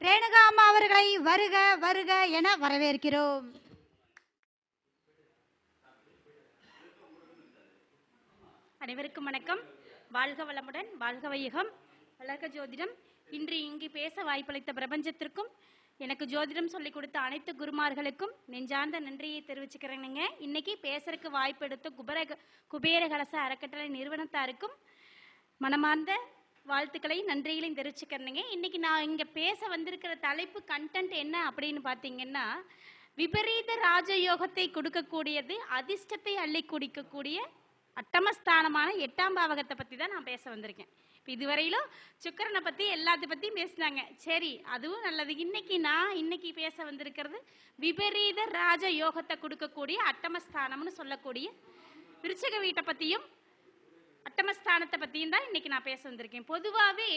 ரேணுகா அம்மா அவர்களை வருக வருக என வரவேற்கிறோம். அனைவருக்கும் வணக்கம். வாழ்க வளமுடன், வாழ்க வையகம், வளர்க ஜோதிடம். இன்று இங்கு பேச வாய்ப்பளித்த பிரபஞ்சத்திற்கும் எனக்கு ஜோதிடம் சொல்லிக் கொடுத்த அனைத்து குருமார்களுக்கும் நெஞ்சார்ந்த நன்றியை தெரிவிச்சுக்கிறேனுங்க. இன்னைக்கு பேசுறதுக்கு வாய்ப்பு எடுத்த குபேர கலச அறக்கட்டளை நிறுவனத்தாருக்கும் மனமார்ந்த வாழ்த்துக்களையும் நன்றிகளையும் தெரிவிச்சுக்கிறேனுங்க. இன்னைக்கு நான் இங்கே பேச வந்திருக்கிற தலைப்பு கண்டென்ட் என்ன அப்படின்னு பார்த்தீங்கன்னா, விபரீத ராஜயோகத்தை கொடுக்கக்கூடியது, அதிர்ஷ்டத்தை அள்ளி குடிக்கக்கூடிய அட்டமஸ்தானமான 8ஆம் பாவகத்தை பற்றி தான் நான் பேச வந்திருக்கேன். இப்போ இதுவரையிலும் சுக்கிரனை பற்றி எல்லாத்த பற்றியும் பேசினாங்க. சரி, அதுவும் நல்லது. இன்னைக்கு பேச வந்திருக்கிறது விபரீத ராஜ யோகத்தை கொடுக்கக்கூடிய அட்டமஸ்தானம்னு சொல்லக்கூடிய விருச்சக வீட்டை பற்றியும் அட்டமஸ்தானத்தை பற்றியும் தான் இன்னைக்கு நான் பேச வந்திருக்கேன். பொதுவாகவே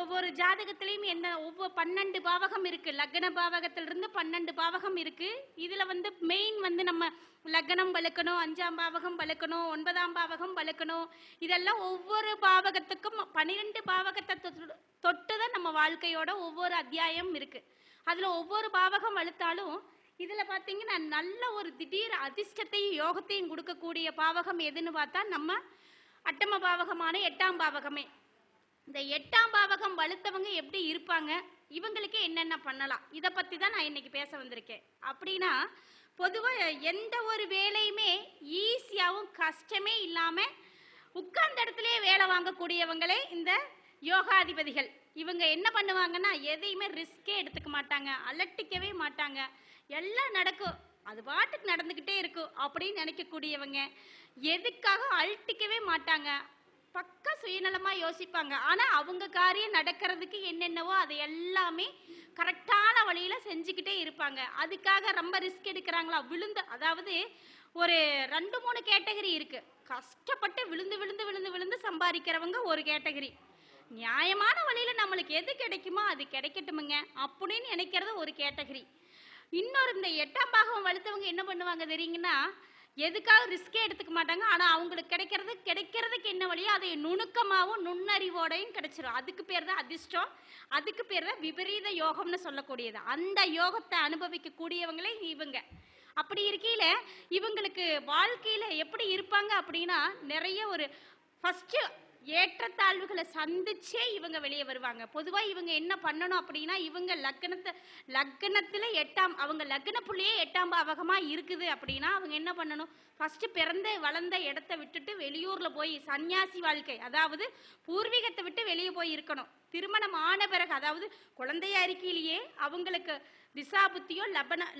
ஒவ்வொரு ஜாதகத்திலையும் ஒவ்வொரு 12 பாவகம் இருக்கு. லக்ன பாவகத்திலிருந்து 12 பாவகம் இருக்கு. இதுல மெயின் நம்ம லக்னம் வளர்க்கணும், 5ஆம் பாவகம் வளர்க்கணும், 9ஆம் பாவகம் வளர்க்கணும். இதெல்லாம் ஒவ்வொரு பாவகத்துக்கும் 12 பாவகத்தை தொட்டுதான் நம்ம வாழ்க்கையோட ஒவ்வொரு அத்தியாயம் இருக்கு. அதுல ஒவ்வொரு பாவகம் வளர்த்தாலும் இதுல பாத்தீங்கன்னா நல்ல ஒரு திடீர் அதிர்ஷ்டத்தையும் யோகத்தையும் கொடுக்கக்கூடிய பாவகம் எதுன்னு பார்த்தா நம்ம அட்டம பாவகமான 8ஆம் பாவகமே. இந்த 8ஆம் பாவகம் வலுத்தவங்க எப்படி இருப்பாங்க, இவங்களுக்கு என்னென்ன பண்ணலாம், இதை பற்றி தான் நான் இன்னைக்கு பேச வந்திருக்கேன். அப்படின்னா பொதுவாக எந்த ஒரு வேலையுமே ஈஸியாகவும் கஷ்டமே இல்லாமல் உட்கார்ந்த இடத்துலையே வேலை வாங்கக்கூடியவங்களே இந்த யோகாதிபதிகள். இவங்க என்ன பண்ணுவாங்கன்னா, எதையுமே ரிஸ்கே எடுத்துக்க மாட்டாங்க, அலட்டிக்கவே மாட்டாங்க. எல்லாம் நடக்கும், அது பாட்டுக்கு நடந்துக்கிட்டே இருக்கும் அப்படின்னு நினைக்கக்கூடியவங்க. எதுக்காக அழட்டிக்கவே மாட்டாங்க, பக்கா சுயநலமாக யோசிப்பாங்க. ஆனால் அவங்க காரியம் நடக்கிறதுக்கு என்னென்னவோ அதை எல்லாமே கரெக்டான வழியில் செஞ்சுக்கிட்டே இருப்பாங்க. அதுக்காக ரொம்ப ரிஸ்க் எடுக்கிறாங்களா, அதாவது ஒரு 2-3 கேட்டகரி இருக்கு. கஷ்டப்பட்டு விழுந்து விழுந்து விழுந்து விழுந்து சம்பாதிக்கிறவங்க ஒரு கேட்டகரி. நியாயமான வழியில் நம்மளுக்கு எது கிடைக்குமோ அது கிடைக்கட்டுமுங்க அப்படின்னு நினைக்கிறது ஒரு கேட்டகரி. இன்னொரு இந்த 8ஆம் பாகம் வலுத்தவங்க என்ன பண்ணுவாங்க தெரியுங்கன்னா, எதுக்காக ரிஸ்கே எடுத்துக்க மாட்டாங்க. ஆனால் அவங்களுக்கு கிடைக்கிறதுக்கு என்ன வழியோ அதை நுணுக்கமாகவும் நுண்ணறிவோடையும் கிடைச்சிடும். அதுக்கு பேர் தான் அதிர்ஷ்டம், அதுக்கு பேர் தான் விபரீத யோகம்னு சொல்லக்கூடியது. அந்த யோகத்தை அனுபவிக்கக்கூடியவங்களே இவங்க. அப்படி இருக்கையில் இவங்களுக்கு வாழ்க்கையில் எப்படி இருப்பாங்க அப்படின்னா, நிறைய ஒரு ஃபஸ்ட்டு ஏற்றத்தாழ்வுகளை சந்திச்சே இவங்க வெளியே வருவாங்க. பொதுவாக இவங்க என்ன பண்ணணும் அப்படின்னா, இவங்க லக்னத்தில் அவங்க லக்ன புள்ளியே 8ஆம் பாவகமாக இருக்குது அப்படின்னா அவங்க என்ன பண்ணணும், ஃபஸ்ட்டு பிறந்த வளர்ந்த இடத்த விட்டுட்டு வெளியூரில் போய் சன்னியாசி வாழ்க்கை, அதாவது பூர்வீகத்தை விட்டு வெளியே போய் இருக்கணும். திருமணம் ஆன பிறகு, அதாவது குழந்தைய அறிக்கையிலேயே அவங்களுக்கு திசாபுத்தியோ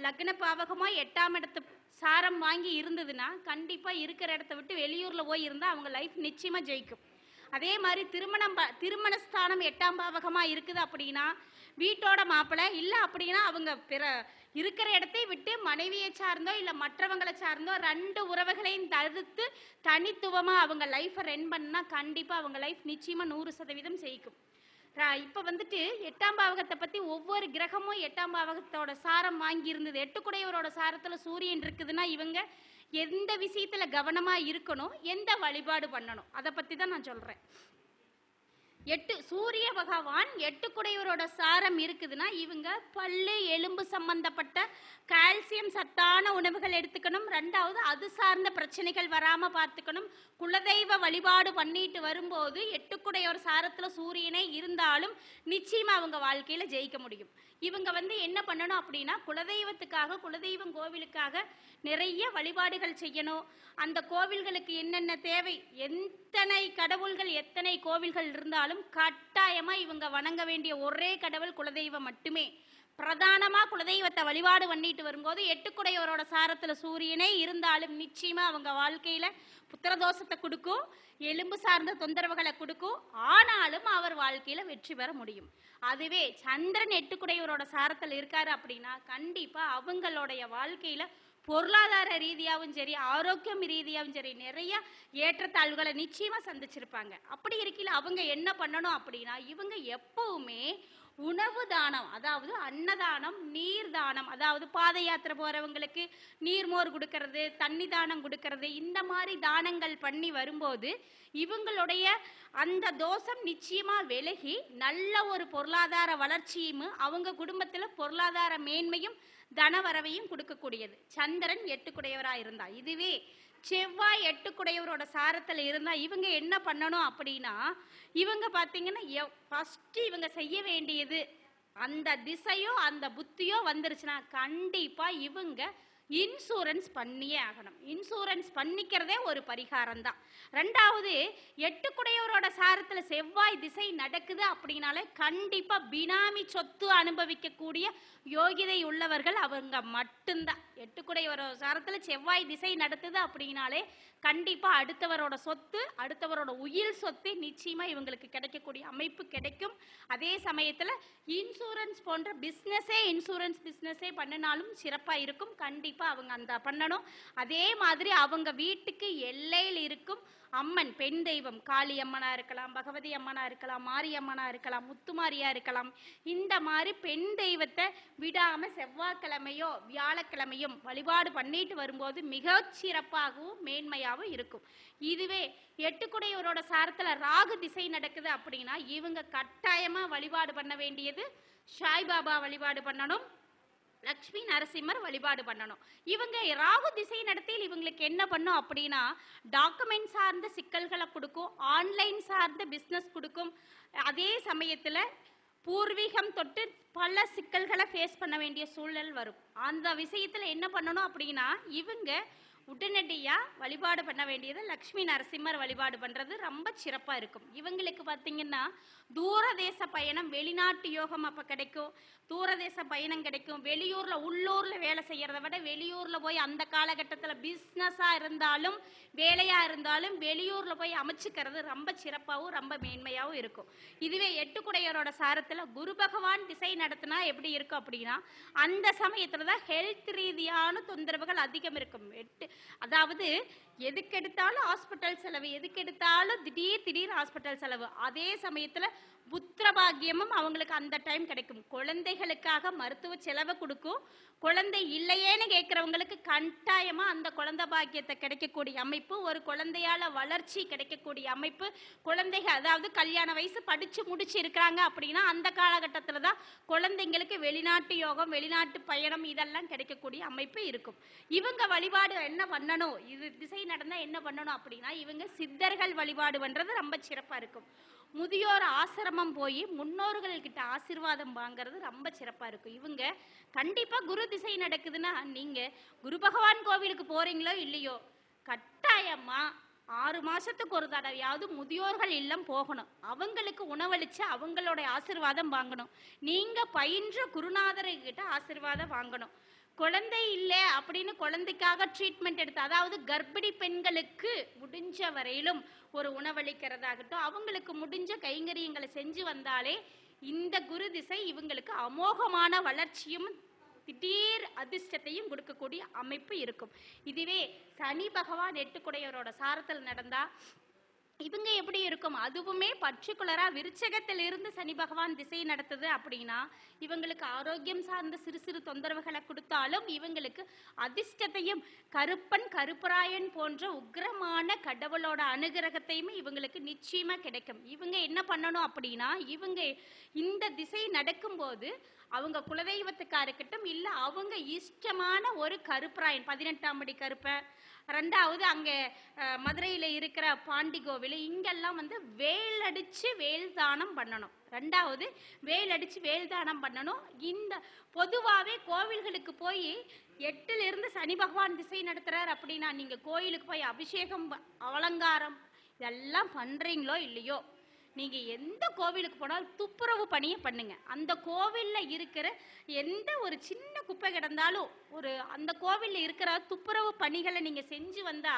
லக்ன பாவகமோ 8ஆம் இடத்து சாரம் வாங்கி இருந்ததுன்னா கண்டிப்பாக இருக்கிற இடத்த விட்டு வெளியூரில் போய் இருந்தால் அவங்க லைஃப் நிச்சயமாக ஜெயிக்கும். அதே மாதிரி திருமணஸ்தானம் 8ஆம் பாவகமாக இருக்குது அப்படின்னா வீட்டோட மாப்பிள்ளை இல்லை அப்படின்னா அவங்க இருக்கிற இடத்தை விட்டு மனைவியை சார்ந்தோ இல்லை மற்றவங்களை சார்ந்தோ 2 உறவுகளையும் தடுத்து தனித்துவமாக அவங்க லைஃப்பை ரன் பண்ணால் கண்டிப்பாக அவங்க லைஃப் நிச்சயமாக 100% ஜெயிக்கும். இப்போ 8ஆம் பாவகத்தை பற்றி ஒவ்வொரு கிரகமும் 8ஆம் பாவகத்தோட சாரம் வாங்கி இருந்தது. 8 குடையவரோட சாரத்தில் சூரியன் இருக்குதுன்னா இவங்க எந்த விஷயத்துல கவனமா இருக்கணும், எந்த வழிபாடு பண்ணணும், அதை பத்தி தான் நான் சொல்றேன். சூரிய பகவான் 8 குடையவரோட சாரம் இருக்குதுன்னா இவங்க பல்லு எலும்பு சம்பந்தப்பட்ட கால்சியம் சத்தான உணவுகள் எடுத்துக்கணும். 2வது அது சார்ந்த பிரச்சனைகள் வராம பார்த்துக்கணும். குலதெய்வ வழிபாடு பண்ணிட்டு வரும்போது 8 குடையவர் சாரத்துல சூரியனே இருந்தாலும் நிச்சயமா அவங்க வாழ்க்கையில ஜெயிக்க முடியும். இவங்க என்ன பண்ணணும் அப்படின்னா, குலதெய்வத்துக்காக குலதெய்வம் கோவிலுக்காக நிறைய வழிபாடுகள் செய்யணும். அந்த கோவில்களுக்கு என்னென்ன தேவை, எத்தனை கடவுள்கள் எத்தனை கோவில்கள் இருந்தாலும் கட்டாயமா இவங்க வணங்க வேண்டிய ஒரே கடவுள் குலதெய்வம் மட்டுமே. பிரதானமா குலதெய்வத்தை வழிபாடு பண்ணிட்டு வரும்போது 8 குடையவரோட சாரத்துல சூரியனே இருந்தாலும் நிச்சயமா அவங்க வாழ்க்கையில புத்திரதோஷத்தை கொடுக்கும், எலும்பு சார்ந்த தொந்தரவுகளை கொடுக்கும். ஆனாலும் அவர் வாழ்க்கையில வெற்றி பெற முடியும். அதுவே சந்திரன் 8 குடையவரோட சாரத்தில் இருக்காரு அப்படின்னா கண்டிப்பா அவங்களுடைய வாழ்க்கையில பொருளாதார ரீதியாகவும் சரி, ஆரோக்கியம் ரீதியாகவும் சரி, நிறைய ஏற்றத்தாழ்வுகளை நிச்சயமா சந்திச்சிருப்பாங்க. அப்படி இருக்கையில் அவங்க என்ன பண்ணணும் அப்படின்னா, இவங்க எப்பவுமே உணவு தானம், அதாவது அன்னதானம், நீர் தானம், அதாவது பாத யாத்திரை போறவங்களுக்கு நீர்மோர் கொடுக்கறது, தண்ணி தானம் கொடுக்கறது, இந்த மாதிரி தானங்கள் பண்ணி வரும்போது இவங்களுடைய அந்த தோஷம் நிச்சயமா விலகி நல்ல ஒரு பொருளாதார வளர்ச்சியும் அவங்க குடும்பத்துல பொருளாதார மேன்மையும் தனவரவையும் கொடுக்கக்கூடியது. சந்திரன் 8 இருந்தா, இதுவே செவ்வாய் 8 சாரத்துல இருந்தா இவங்க என்ன பண்ணணும் அப்படின்னா, இவங்க பாத்தீங்கன்னா ஃபர்ஸ்ட் இவங்க செய்ய வேண்டியது, அந்த திசையோ அந்த புத்தியோ வந்துருச்சுன்னா கண்டிப்பா இவங்க இன்சூரன்ஸ் பண்ணியே ஆகணும். இன்சூரன்ஸ் பண்ணிக்கிறதே ஒரு பரிகாரம் தான். ரெண்டாவது, 8 சாரத்துல செவ்வாய் திசை நடக்குது அப்படின்னாலே கண்டிப்பா பினாமி சொத்து அனுபவிக்கக்கூடிய யோகிதை உள்ளவர்கள் அவங்க மட்டும்தான். 8 சாரத்துல செவ்வாய் திசை நடத்துது அப்படின்னாலே கண்டிப்பா அடுத்தவரோட சொத்து, அடுத்தவரோட உயிர் சொத்து நிச்சயமா இவங்களுக்கு கிடைக்கக்கூடிய அமைப்பு கிடைக்கும். அதே சமயத்துல இன்சூரன்ஸ் போன்ற இன்சூரன்ஸ் பிசினஸே பண்ணினாலும் சிறப்பா இருக்கும். கண்டிப்பா அவங்க அந்த பண்ணணும். அதே மாதிரி அவங்க வீட்டுக்கு எல்லையில் இருக்கும் அம்மன், பெண் தெய்வம், காளி அம்மனா இருக்கலாம், பகவதி அம்மனா இருக்கலாம், மாரி அம்மனா இருக்கலாம், முத்துமாரியா இருக்கலாம், இந்த மாதிரி பெண் தெய்வத்தை விடாம செவ்வாய்க்கிழமையோ வியாழக்கிழமையும் வழிபாடு பண்ணிட்டு வரும்போது மிக சிறப்பாகவும் மேன்மையாகவும் இருக்கும். இதுவே 8 சாரத்துல ராகு திசை நடக்குது அப்படின்னா இவங்க கட்டாயமா வழிபாடு பண்ண வேண்டியது சாய்பாபா வழிபாடு பண்ணணும், லக்ஷ்மி நரசிம்மர் வழிபாடு பண்ணணும். இவங்க ராகு திசை நடத்தையில் இவங்களுக்கு என்ன பண்ணும் அப்படின்னா டாக்குமெண்ட் சார்ந்த சிக்கல்களை கொடுக்கும், ஆன்லைன் சார்ந்த பிஸ்னஸ் கொடுக்கும். அதே சமயத்துல பூர்வீகம் தொட்டு பல சிக்கல்களை ஃபேஸ் பண்ண வேண்டிய சூழல் வரும். அந்த விஷயத்துல என்ன பண்ணணும் அப்படின்னா இவங்க உடனடியா வழிபாடு பண்ண வேண்டியது லக்ஷ்மி நரசிம்மர் வழிபாடு பண்றது ரொம்ப சிறப்பா இருக்கும். இவங்களுக்கு பாத்தீங்கன்னா தூரதேச பயணம், வெளிநாட்டு யோகம் அப்ப கிடைக்கும். தூரதேச பயணம் கிடைக்கும். வெளியூர்ல, உள்ளூர்ல வேலை செய்யறத விட வெளியூர்ல போய் அந்த காலகட்டத்துல பிசினஸா இருந்தாலும் வேலையா இருந்தாலும் வெளியூர்ல போய் அமைச்சுக்கிறது ரொம்ப சிறப்பாகவும் ரொம்ப மேன்மையாகவும் இருக்கும். இதுவே 8 சாரத்துல குரு பகவான் திசை நடத்தினா எப்படி இருக்கும் அப்படின்னா அந்த சமயத்துலதான் ஹெல்த் ரீதியான தொந்தரவுகள் அதிகம் இருக்கும். அதாவது எதுக்கெடுத்தாலும் ஹாஸ்பிட்டல் செலவு, எதுக்கெடுத்தாலும் திடீர் ஹாஸ்பிட்டல் செலவு. அதே சமயத்துல புத்திர பாக்கியமும் அவங்களுக்கு அந்த டைம் கிடைக்கும். குழந்தைகளுக்காக மருத்துவ செலவு கொடுக்கும். குழந்தை இல்லையேன்னு கேட்கறவங்களுக்கு கட்டாயமா அந்த குழந்தை பாக்கியத்தை கிடைக்கக்கூடிய அமைப்பு, ஒரு குழந்தையால வளர்ச்சி கிடைக்கக்கூடிய அமைப்பு. குழந்தைகள் அதாவது கல்யாண வயசு படிச்சு முடிச்சு இருக்கிறாங்க அப்படின்னா அந்த காலகட்டத்துல தான் குழந்தைங்களுக்கு வெளிநாட்டு யோகம், வெளிநாட்டு பயணம் இதெல்லாம் கிடைக்கக்கூடிய அமைப்பு இருக்கும். இவங்க வழிபாடு என்ன பண்ணணும், இது திசை நடந்தா என்ன பண்ணணும் அப்படின்னா இவங்க சித்தர்கள் வழிபாடு பண்றது ரொம்ப சிறப்பா இருக்கும். முதியோர் ஆசிரமம் போய் முன்னோர்கள் கிட்ட ஆசீர்வாதம் வாங்குறது ரொம்ப சிறப்பா இருக்கும். இவங்க கண்டிப்பா குரு திசை நடக்குதுன்னா நீங்க குரு பகவான் கோவிலுக்கு போறீங்களோ இல்லையோ கட்டாயமா 6 மாசத்துக்கு ஒரு தடவையாவது முதியோர்கள் இல்லம் போகணும். அவங்களுக்கு உணவளிச்சு அவங்களோட ஆசீர்வாதம் வாங்கணும். நீங்க பயின்ற குருநாதர்கிட்ட ஆசீர்வாதம் வாங்கணும். குழந்தை இல்லை அப்படின்னு குழந்தைக்காக ட்ரீட்மெண்ட் எடுத்து, அதாவது கர்ப்பிணி பெண்களுக்கு முடிஞ்ச வரையிலும் ஒரு உணவளிக்கிறதாகட்டும் அவங்களுக்கு முடிஞ்ச கைங்கரியங்களை செஞ்சு வந்தாலே இந்த குரு திசை இவங்களுக்கு அமோகமான வளர்ச்சியும் திடீர் அதிர்ஷ்டத்தையும் கொடுக்கக்கூடிய அமைப்பு இருக்கும். இதுவே சனி பகவான் 8 சாரத்தில் நடந்தா இவங்க எப்படி இருக்கும், அதுவுமே பர்டிகுலரா விருச்சகத்தில் இருந்து சனி பகவான் திசை நடத்துது அப்படின்னா இவங்களுக்கு ஆரோக்கியம் சார்ந்த சிறு சிறு தொந்தரவுகளை கொடுத்தாலும் இவங்களுக்கு அதிர்ஷ்டத்தையும் கருப்பன் கருப்பராயன் போன்ற உக்கிரமான கடவுளோட அனுகிரகத்தையும் இவங்களுக்கு நிச்சயமா கிடைக்கும். இவங்க என்ன பண்ணணும் அப்படின்னா இவங்க இந்த திசை நடக்கும்போது அவங்க குலதெய்வத்துக்கா இருக்கட்டும் இல்ல அவங்க இஷ்டமான ஒரு கருப்பராயன் 18ஆம் படி கருப்ப, ரெண்டாவது அங்கே மதுரையில் இருக்கிற பாண்டி கோவில் இங்கெல்லாம் வந்து வேலடிச்சு வேல் தானம் பண்ணணும். ரெண்டாவது வேலடிச்சு வேல் தானம் பண்ணணும். இந்த பொதுவாகவே கோவில்களுக்கு போய் 8 சனி பகவான் திசை நடத்துறார் அப்படின்னா நீங்க கோயிலுக்கு போய் அபிஷேகம் அலங்காரம் இதெல்லாம் பண்றீங்களோ இல்லையோ நீங்க எந்த கோவிலுக்கு போனாலும் துப்புரவு பணியை பண்ணுங்க. அந்த கோவில்ல இருக்கிற எந்த ஒரு சின்ன குப்பை கிடந்தாலும் ஒரு அந்த கோவில்ல இருக்கிற துப்புரவு பணிகளை நீங்க செஞ்சு வந்தா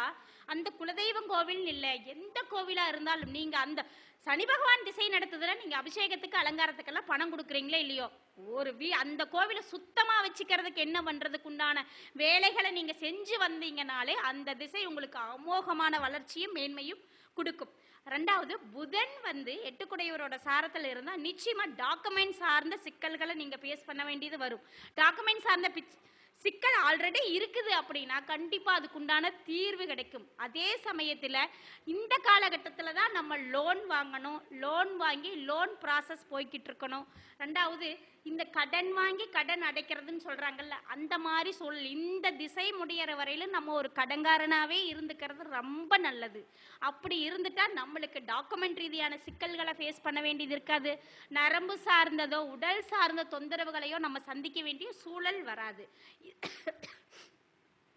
அந்த குலதெய்வம் கோவில் இல்லை எந்த கோவிலா இருந்தாலும் நீங்க அந்த சனி பகவான் திசை நடத்துதுல நீங்க அபிஷேகத்துக்கு அலங்காரத்துக்கெல்லாம் பணம் கொடுக்குறீங்களோ இல்லையோ ஒரு அந்த கோவிலை சுத்தமா வச்சுக்கிறதுக்கு என்ன பண்றதுக்கு உண்டான வேலைகளை நீங்க செஞ்சு வந்தீங்கனாலே அந்த திசை உங்களுக்கு அமோகமான வளர்ச்சியும் மேன்மையும் கொடுக்கும். ரெண்டாவது புதன் வந்து எட்டுக்குடையவரோட சாரத்தில் இருந்தால் நிச்சயமா டாக்குமெண்ட் சார்ந்த சிக்கல்களை நீங்க பேஸ் பண்ண வேண்டியது வரும். டாக்குமெண்ட் சார்ந்த சிக்கல் ஆல்ரெடி இருக்குது அப்படின்னா கண்டிப்பா அதுக்குண்டான தீர்வு கிடைக்கும். அதே சமயத்துல இந்த காலகட்டத்துல தான் நம்ம லோன் வாங்கணும், லோன் வாங்கி லோன் ப்ராசஸ் போய்கிட்டு இருக்கணும். ரெண்டாவது இந்த கடன் வாங்கி கடன் அடைக்கிறதுன்னு சொல்றாங்கல்ல, அந்த மாதிரி சூழல் இந்த திசை முடியற வரையிலும் நம்ம ஒரு கடன்காரனாவே இருந்துக்கிறது ரொம்ப நல்லது. அப்படி இருந்துட்டா நம்மளுக்கு டாக்குமெண்ட் ரீதியான சிக்கல்களை ஃபேஸ் பண்ண வேண்டியது இருக்காது. நரம்பு சார்ந்ததோ உடல் சார்ந்த தொந்தரவுகளையோ நம்ம சந்திக்க வேண்டிய சூழல் வராது.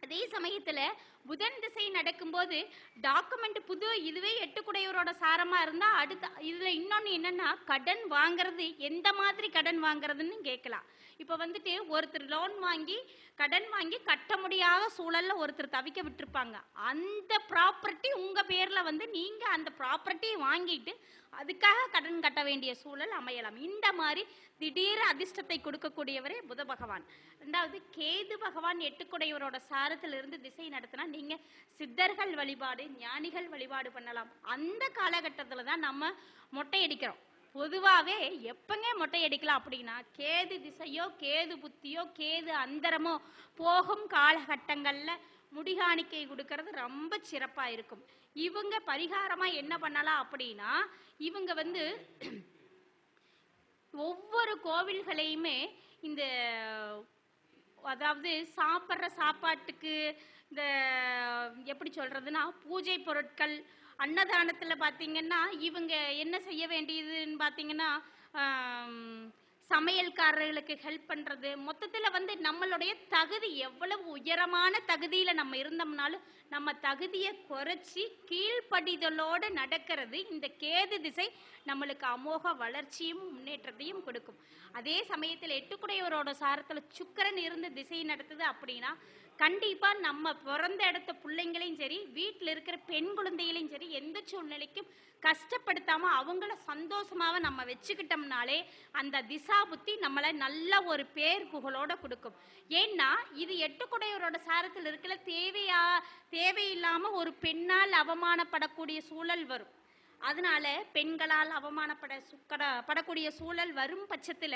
அதே சமயத்துல புதன் திசை நடக்கும்போது டாக்குமெண்ட் புது இதுவே எட்டுக்குடையவரோட சாரமா இருந்தா அடுத்த இதுல இன்னொன்னு என்னன்னா கடன் வாங்குறது எந்த மாதிரி கடன் வாங்குறதுன்னு கேட்கலாம். இப்ப வந்துட்டு ஒருத்தர் லோன் வாங்கி கடன் வாங்கி கட்ட முடியாத சூழல்ல ஒருத்தர் தவிக்க விட்டுருப்பாங்க. அந்த ப்ராப்பர்ட்டி உங்க பேர்ல வந்து நீங்க அந்த ப்ராப்பர்ட்டியை வாங்கிட்டு அதுக்காக கடன் கட்ட வேண்டிய சூழல் அமையலாம். இந்த மாதிரி திடீர் அதிர்ஷ்டத்தை கொடுக்கக்கூடியவரே புத பகவான். ரெண்டாவது கேது பகவான் எட்டுக்குடையவரோட சாரத்திலிருந்து திசை நடத்தினா நீங்க சித்தர்கள் வழிபாடு ஞானிகள் வழிபாடு பண்ணலாம். அந்த காலகட்டத்துல தான் நம்ம மொட்டை அடிக்கிறோம். பொதுவாகவே எப்பங்க மொட்டை அடிக்கலாம் அப்படின்னா கேது திசையோ கேது புத்தியோ கேது அந்தரமோ போகும் காலகட்டங்கள்ல முடிகாணிக்கை கொடுக்கறது ரொம்ப சிறப்பா இருக்கும். இவங்க பரிகாரமா என்ன பண்ணலாம் அப்படின்னா இவங்க வந்து ஒவ்வொரு கோவில்களையுமே இந்த அதாவது சாப்பிட்ற சாப்பாட்டுக்கு இந்த எப்படி சொல்றதுன்னா பூஜை பொருட்கள் அன்னதானத்துல பாத்தீங்கன்னா இவங்க என்ன செய்ய வேண்டியதுன்னு பாத்தீங்கன்னா சமையல்காரர்களுக்கு ஹெல்ப் பண்றது. மொத்தத்துல வந்து நம்மளுடைய தகுதி எவ்வளவு உயரமான தகுதியில நம்ம இருந்தோம்னாலும் நம்ம தகுதியை குறைச்சி கீழ்ப்படிதலோடு நடக்கிறது இந்த கேது திசை நம்மளுக்கு அமோக வளர்ச்சியும் முன்னேற்றத்தையும் கொடுக்கும். அதே சமயத்தில் எட்டுக்குடையவரோட சாரத்துல சுக்கிரன் இருந்து திசை நடத்துது அப்படின்னா கண்டிப்பா நம்ம பிறந்த இடத்த பிள்ளைங்களையும் சரி வீட்டில் இருக்கிற பெண் குழந்தைகளையும் சரி எந்த சூழ்நிலைக்கும் கஷ்டப்படுத்தாம அவங்கள சந்தோஷமாவ நம்ம வச்சுக்கிட்டோம்னாலே அந்த திசா புத்தி நம்மளை நல்ல ஒரு பேர் புகழோட கொடுக்கும். ஏன்னா இது எட்டுக்குடையவரோட சாரத்தில் இருக்கிற தேவையில்லாம ஒரு பெண்ணால் அவமானப்படக்கூடிய சூழல் வரும். அதனால பெண்களால் அவமானப்படக்கூடிய சூழல் வரும் பட்சத்துல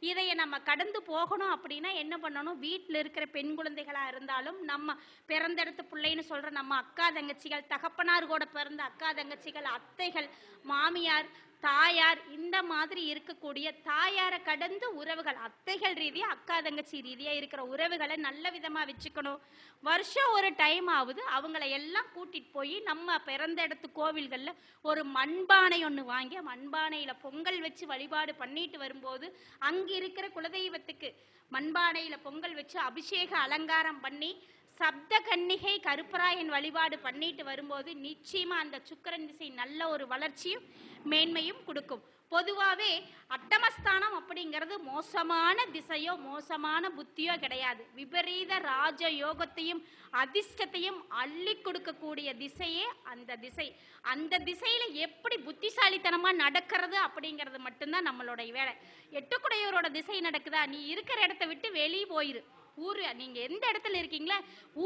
இதைய நம்ம கடந்து போகணும் அப்படின்னா என்ன பண்ணணும், வீட்டில் இருக்கிற பெண் குழந்தைகளா இருந்தாலும் நம்ம பிறந்தெடுத்த பிள்ளைன்னு சொல்ற நம்ம அக்கா தங்கச்சிகள் தகப்பனார் கூட பிறந்த அக்கா தங்கச்சிகள் அத்தைகள் மாமியார் தாயார் இந்த மாதிரி இருக்கக்கூடிய தாயாரை கடந்து உறவுகள் அத்தைகள் ரீதியா அக்கா தங்கச்சி ரீதியா இருக்கிற உறவுகளை நல்ல விதமா வச்சுக்கணும். வருஷம் ஒரு டைம் ஆகுது அவங்கள எல்லாம் கூட்டிட்டு போய் நம்ம பிறந்த இடத்து கோவில்கள்ல ஒரு மண்பானை ஒன்று வாங்கி மண்பானையில பொங்கல் வச்சு வழிபாடு பண்ணிட்டு வரும்போது அங்க இருக்கிற குலதெய்வத்துக்கு மண்பானையில பொங்கல் வச்சு அபிஷேக அலங்காரம் பண்ணி சப்த கன்னிகை கருப்பராயன் வழிபாடு பண்ணிட்டு வரும்போது நிச்சயமா அந்த சுக்கிரன் திசை நல்ல ஒரு வளர்ச்சியும் மேன்மையும் கொடுக்கும். பொதுவாகவே அட்டமஸ்தானம் அப்படிங்கிறது மோசமான திசையோ மோசமான புத்தியோ கிடையாது. விபரீத ராஜ யோகத்தையும் அதிர்ஷ்டத்தையும் அள்ளி கொடுக்கக்கூடிய திசையே அந்த திசை. அந்த திசையில எப்படி புத்திசாலித்தனமா நடக்கிறது அப்படிங்கிறது மட்டும்தான் நம்மளுடைய வேலை. எட்டுக்குடையோரோட திசை நடக்குதா, நீ இருக்கிற இடத்த விட்டு வெளியே போயிரு. ஊரு நீங்க எந்த இடத்துல இருக்கீங்களா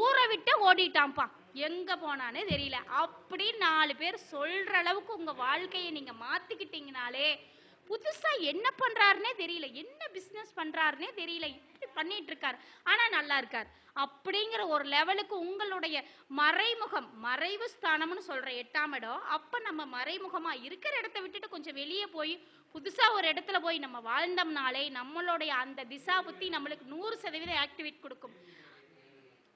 ஊரை விட்டு ஓடிட்டான்ப்பா எங்க போனானே தெரியல அப்படி 4 பேர் சொல்ற அளவுக்கு உங்க வாழ்க்கையை நீங்க மாத்திக்கிட்டீங்கனாலே புதுசா என்ன பண்றாருன்னே தெரியல, என்ன பிசினஸ் பண்றாருன்னே தெரியல, இப்படி பண்ணிட்டு இருக்காரு ஆனா நல்லா இருக்காரு அப்படிங்கிற ஒரு லெவலுக்கு உங்களுடைய மறைவு ஸ்தானம்னு சொல்ற 8ஆம் இடம். அப்ப நம்ம மறைமுகமா இருக்கிற இடத்த விட்டுட்டு கொஞ்சம் வெளியே போய் புதுசா ஒரு இடத்துல போய் நம்ம வாழ்ந்தோம்னாலே நம்மளுடைய அந்த திசா புத்தி நம்மளுக்கு 100% ஆக்டிவேட் கொடுக்கும்.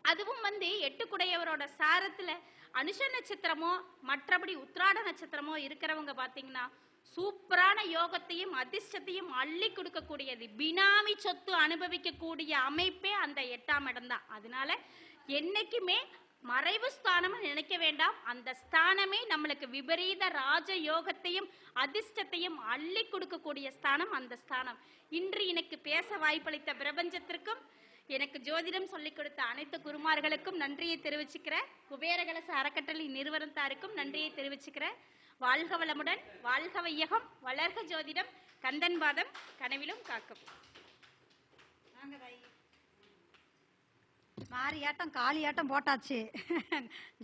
அதுவும் வந்து எட்டுக்குடையவரோட சாரத்துல அனுஷ நட்சத்திரமோ மற்றபடி உத்திராட நட்சத்திரமோ இருக்கிறவங்க பாத்தீங்கன்னா சூப்பரான யோகத்தையும் அதிர்ஷ்டத்தையும் அள்ளி கொடுக்கக்கூடியது. பினாமி சொத்து அனுபவிக்கக்கூடிய அமைப்பே அந்த 8ஆம் இடம் தான். அதனால என்னைக்குமே மறைவு ஸ்தானம் நினைக்க வேண்டாம், அந்த ஸ்தானமே நம்மளுக்கு விபரீத ராஜ யோகத்தையும் அதிர்ஷ்டத்தையும் அள்ளி கொடுக்கக்கூடிய ஸ்தானம் அந்த ஸ்தானம். இன்று எனக்கு பேச வாய்ப்பளித்த பிரபஞ்சத்திற்கும் எனக்கு ஜோதிடம் சொல்லிக் கொடுத்த அனைத்து குருமார்களுக்கும் நன்றியை தெரிவிச்சுக்கிறேன். குபேரகலச அறக்கட்டளை நிறுவனத்தாருக்கும் நன்றியை தெரிவிச்சுக்கிறேன். வாழ்க வளமுடன், வாழ்க வையகம், வளர்க ஜோதிடம், கந்தன் பாதம் கனவிலும் காக்கும். மாரியாட்டம் காளியாட்டம் போட்டாச்சு.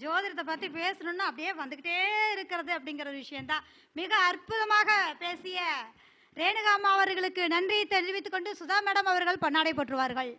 ஜோதிடத்தை பற்றி பேசணும்னா அப்படியே வந்துக்கிட்டே இருக்கிறது அப்படிங்கிற விஷயந்தான். மிக அற்புதமாக பேசிய ரேணுகாம்மா அவர்களுக்கு நன்றி தெரிவித்துக் கொண்டு சுதா மேடம் அவர்கள் பொன்னாடை போற்றுவார்கள்.